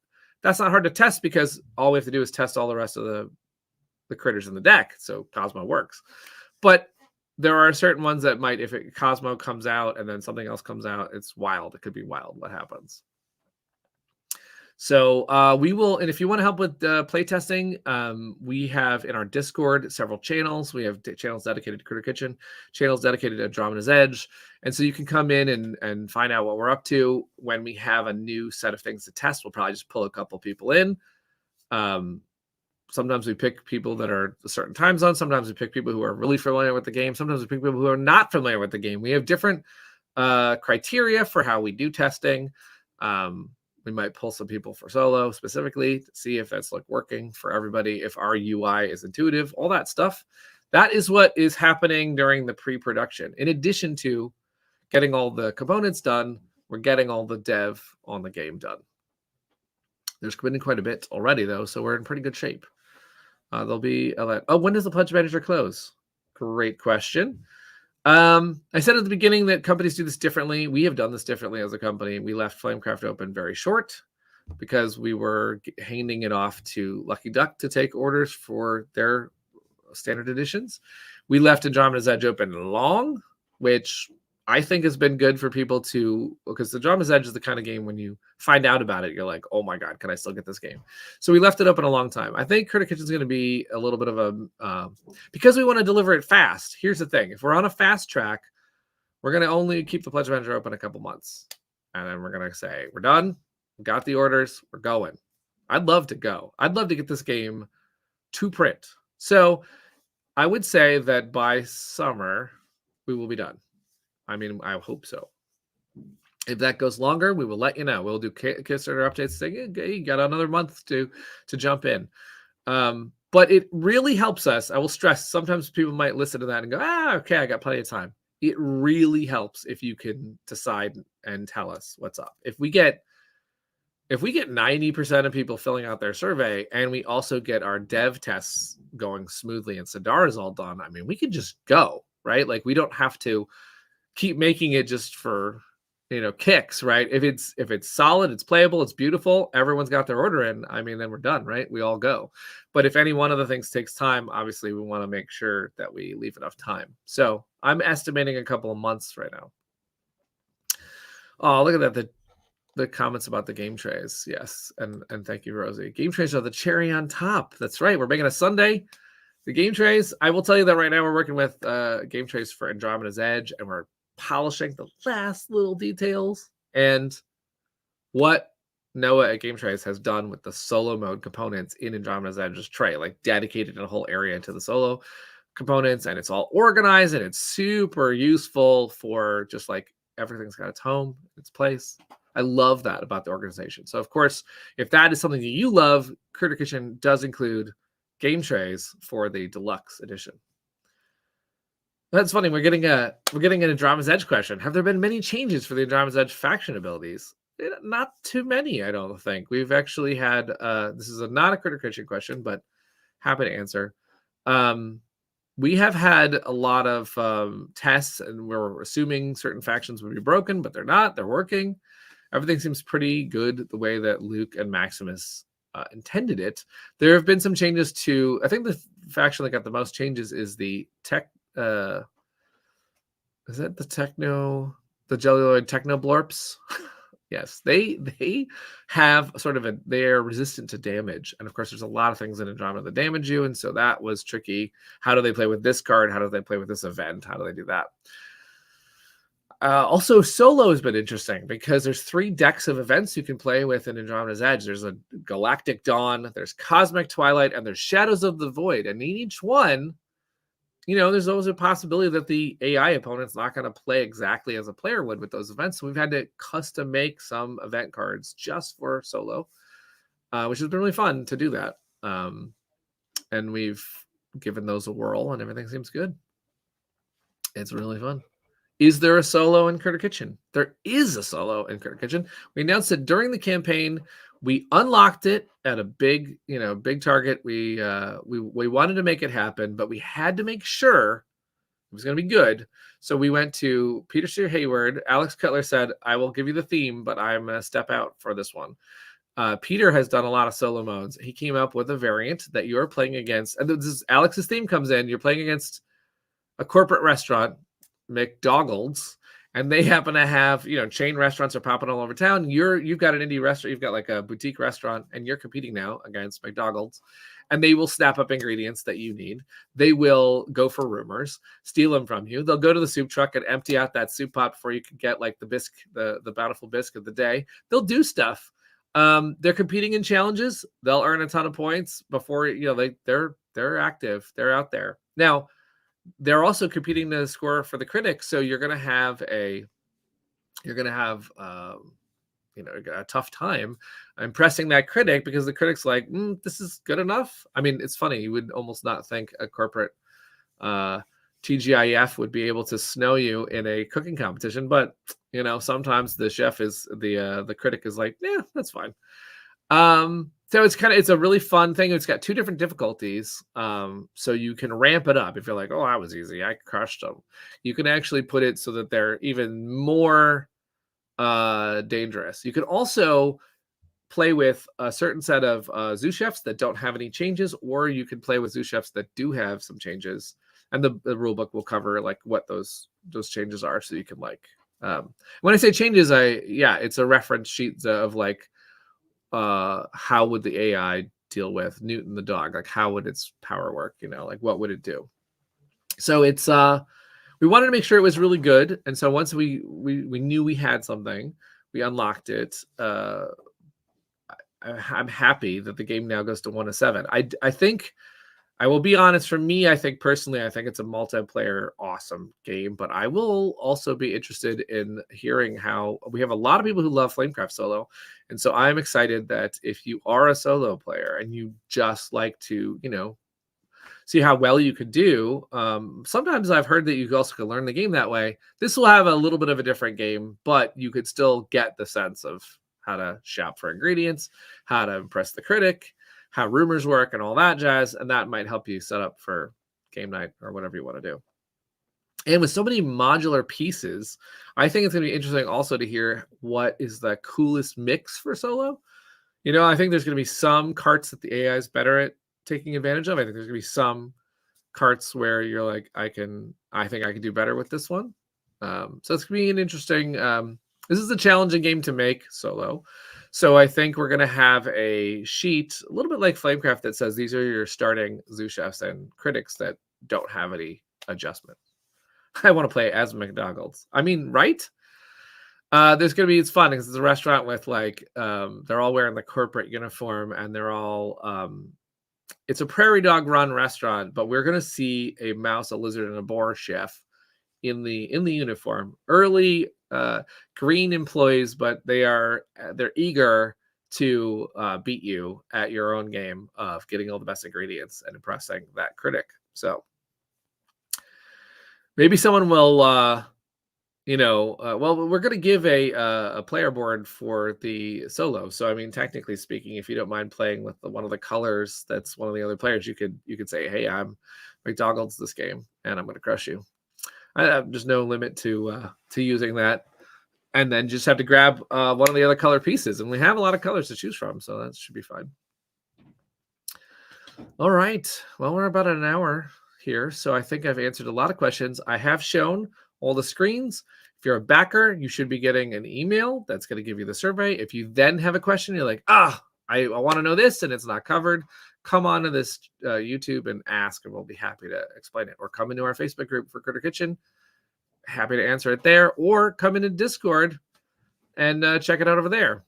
hard to test because all we have to do is test all the rest of the critters in the deck. So Cosmo works. But there are certain ones that might, if Cosmo comes out and then something else comes out, it's wild. It could be wild what happens. So we will, and if you want to help with playtesting, we have in our Discord several channels. We have channels dedicated to Critter Kitchen, channels dedicated to Andromeda's Edge. And so you can come in and find out what we're up to. When we have a new set of things to test, we'll probably just pull a couple people in. Sometimes we pick people that are a certain time zone. Sometimes we pick people who are really familiar with the game. Sometimes we pick people who are not familiar with the game. We have different criteria for how we do testing. We might pull some people for solo specifically to see if it's like working for everybody, if our UI is intuitive, all that stuff. That is what is happening during the pre-production. In addition to getting all the components done, we're getting all the dev on the game done. There's been quite a bit already, though, so we're in pretty good shape. There'll be when does the pledge manager close? Great question. I said at the beginning that companies do this differently. We have done this differently as a company. We left Flamecraft open very short because we were handing it off to Lucky Duck to take orders for their standard editions. We left Andromeda's Edge open long, which I think has been good for people to, because Andromeda's Edge is the kind of game when you find out about it, you're like, oh my God, can I still get this game? So we left it open a long time. I think Critter Kitchen is going to be a little bit of a, because we want to deliver it fast. Here's the thing. If we're on a fast track, we're going to only keep the pledge manager open a couple months. And then we're going to say, we're done. We got the orders. We're going. I'd love to go. I'd love to get this game to print. So I would say that by summer, we will be done. I mean, I hope so. If that goes longer, we will let you know. We'll do Kickstarter updates saying, hey, you got another month to jump in. But it really helps us. I will stress, sometimes people might listen to that and go, okay, I got plenty of time. It really helps if you can decide and tell us what's up. If we get 90% of people filling out their survey and we also get our dev tests going smoothly and Sadar is all done, I mean, we could just go, right? Like we don't have to keep making it just for, kicks, right? If it's solid, it's playable, it's beautiful, everyone's got their order in, I mean, then we're done, right? We all go. But if any one of the things takes time, obviously we want to make sure that we leave enough time. So I'm estimating a couple of months right now. Oh, look at that. The comments about the game trays. Yes. And thank you, Rosie. Game trays are the cherry on top. That's right. We're making a sundae. The game trays, I will tell you that right now we're working with game trays for Andromeda's Edge, and we're polishing the last little details. And what Noah at Game Trays has done with the solo mode components in Andromeda's Edge's tray, like dedicated a whole area to the solo components, and it's all organized and it's super useful for just like everything's got its home, its place. I love that about the organization. So of course, if that is something that you love, Critter Kitchen does include game trays for the deluxe edition. That's funny. We're getting an Andromeda's Edge question. Have there been many changes for the Andromeda's Edge faction abilities? Not too many, I don't think. We've actually had this is not a Critter Kitchen question, but happy to answer. We have had a lot of tests, and we're assuming certain factions would be broken, but they're not. They're working. Everything seems pretty good the way that Luke and Maximus intended it. There have been some changes to, I think the faction that got the most changes is the tech. Is that the Jellyloid Techno Blorps? Yes, they have sort of they're resistant to damage. And of course, there's a lot of things in Andromeda that damage you. And so that was tricky. How do they play with this card? How do they play with this event? How do they do that? Also, solo has been interesting because there's 3 decks of events you can play with in Andromeda's Edge. There's a Galactic Dawn, there's Cosmic Twilight, and there's Shadows of the Void. And in each one, there's always a possibility that the AI opponent's not going to play exactly as a player would with those events. So we've had to custom make some event cards just for solo, which has been really fun to do that. And we've given those a whirl and everything seems good. It's really fun. Is there a solo in Critter Kitchen? There is a solo in Critter Kitchen. We announced it during the campaign. We unlocked it at a big target. We wanted to make it happen, but we had to make sure it was going to be good. So we went to Peter C. Hayward. Alex Cutler said, "I will give you the theme, but I'm going to step out for this one." Peter has done a lot of solo modes. He came up with a variant that you're playing against, and this is Alex's theme comes in. You're playing against a corporate restaurant, McDonald's, and they happen to have, chain restaurants are popping all over town. You've got an indie restaurant, you've got like a boutique restaurant, and you're competing now against McDonald's, and they will snap up ingredients that you need. They will go for rumors, steal them from you. They'll go to the soup truck and empty out that soup pot before you can get like the bisque, the bountiful bisque of the day. They'll do stuff. They're competing in challenges. They'll earn a ton of points before they're active. They're out there now. They're also competing to score for the critics, so you're going to have a tough time impressing that critic, because the critic's like, this is good enough. I mean, it's funny, you would almost not think a corporate TGIF would be able to snow you in a cooking competition, but sometimes the chef is the critic is like, yeah, that's fine. So it's a really fun thing. It's got 2 different difficulties. So you can ramp it up. If you're like, oh, that was easy, I crushed them. You can actually put it so that they're even more dangerous. You can also play with a certain set of zoo chefs that don't have any changes, or you can play with zoo chefs that do have some changes. And the rule book will cover like what those changes are. So you can when I say changes, it's a reference sheet of like, how would the AI deal with Newton the dog? Like, how would its power work? Like, what would it do? So it's we wanted to make sure it was really good, and so once we knew we had something, we unlocked it. I'm happy that the game now goes to 1 to 7. I think, I will be honest, for me, I think personally, I think it's a multiplayer awesome game, but I will also be interested in hearing how we have a lot of people who love Flamecraft solo. And so I'm excited that if you are a solo player and you just like to, see how well you could do, sometimes I've heard that you also can learn the game that way. This will have a little bit of a different game, but you could still get the sense of how to shop for ingredients, how to impress the critic, how rumors work and all that jazz, and that might help you set up for game night or whatever you want to do. And with so many modular pieces, I think it's going to be interesting also to hear what is the coolest mix for solo. I think there's going to be some carts that the AI is better at taking advantage of. I think there's going to be some carts where you're like, I think I can do better with this one. So it's going to be an interesting, this is a challenging game to make solo. So I think we're going to have a sheet, a little bit like Flamecraft, that says these are your starting zoo chefs and critics that don't have any adjustment. I want to play as McDonald's. I mean, right? There's going to be, it's fun because it's a restaurant with like, they're all wearing the corporate uniform, and they're all, it's a prairie dog run restaurant, but we're going to see a mouse, a lizard, and a boar chef in the uniform. Early green employees, but they're eager to beat you at your own game of getting all the best ingredients and impressing that critic. So maybe someone will well, we're going to give a player board for the solo. So I mean, technically speaking, if you don't mind playing with one of the colors that's one of the other players, you could say, hey, I'm McDonald's this game and I'm going to crush you. There's no limit to using that, and then just have to grab one of the other color pieces, and we have a lot of colors to choose from, so that should be fine. All right, well, we're about an hour here, so I think I've answered a lot of questions. I have shown all the screens. If you're a backer, you should be getting an email that's going to give you the survey. If you then have a question, you're like, I want to know this and it's not covered, come on to this YouTube and ask, and we'll be happy to explain it. Or come into our Facebook group for Critter Kitchen. Happy to answer it there. Or come into Discord and check it out over there.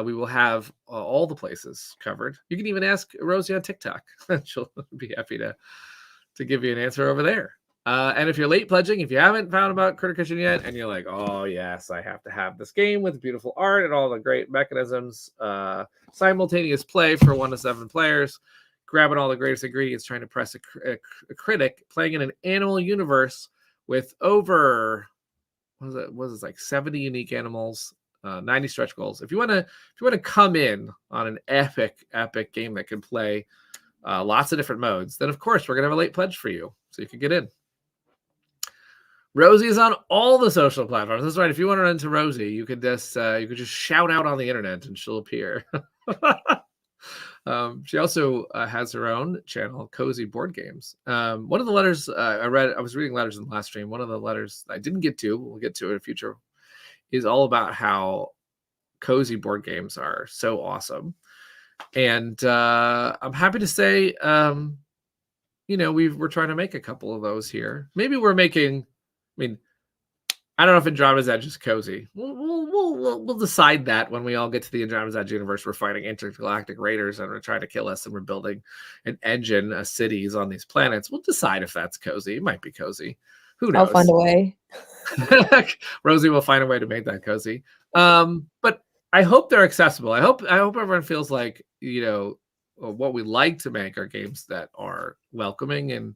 We will have all the places covered. You can even ask Rosie on TikTok. She'll be happy to give you an answer over there. And if you're late pledging, if you haven't found about Critter Kitchen yet, and you're like, oh, yes, I have to have this game with beautiful art and all the great mechanisms, simultaneous play for 1 to 7 players, grabbing all the greatest ingredients, trying to press a critic, playing in an animal universe with over what was it, like 70 unique animals, 90 stretch goals. If you want to come in on an epic game that can play lots of different modes, then of course we're gonna have a late pledge for you, so you can get in. Rosie is on all the social platforms. That's right. If you want to run into Rosie, you could just shout out on the internet and she'll appear. She also has her own channel, Cozy Board Games. One of the letters I was reading letters in the last stream. One of the letters I didn't get to, we'll get to it in the future, is all about how cozy board games are so awesome. And I'm happy to say, we're trying to make a couple of those here. Maybe we're making, I don't know if Andromeda's Edge is cozy. We'll decide that when we all get to the Andromeda's Edge universe. We're fighting intergalactic raiders and we're trying to kill us, and we're building an engine, cities on these planets. We'll decide if that's cozy. It might be cozy. Who knows? I'll find a way. Rosie will find a way to make that cozy. But I hope they're accessible. I hope everyone feels like, what we like to make are games that are welcoming and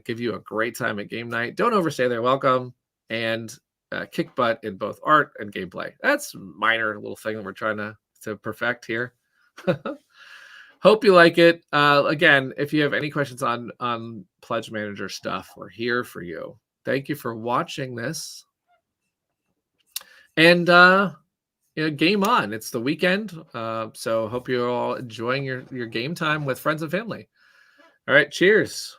give you a great time at game night. Don't overstay their welcome, and kick butt in both art and gameplay. That's a minor little thing that we're trying to perfect here. Hope you like it. Again, if you have any questions on Pledge Manager stuff, we're here for you. Thank you for watching this. And game on. It's the weekend, so hope you're all enjoying your game time with friends and family. All right, cheers.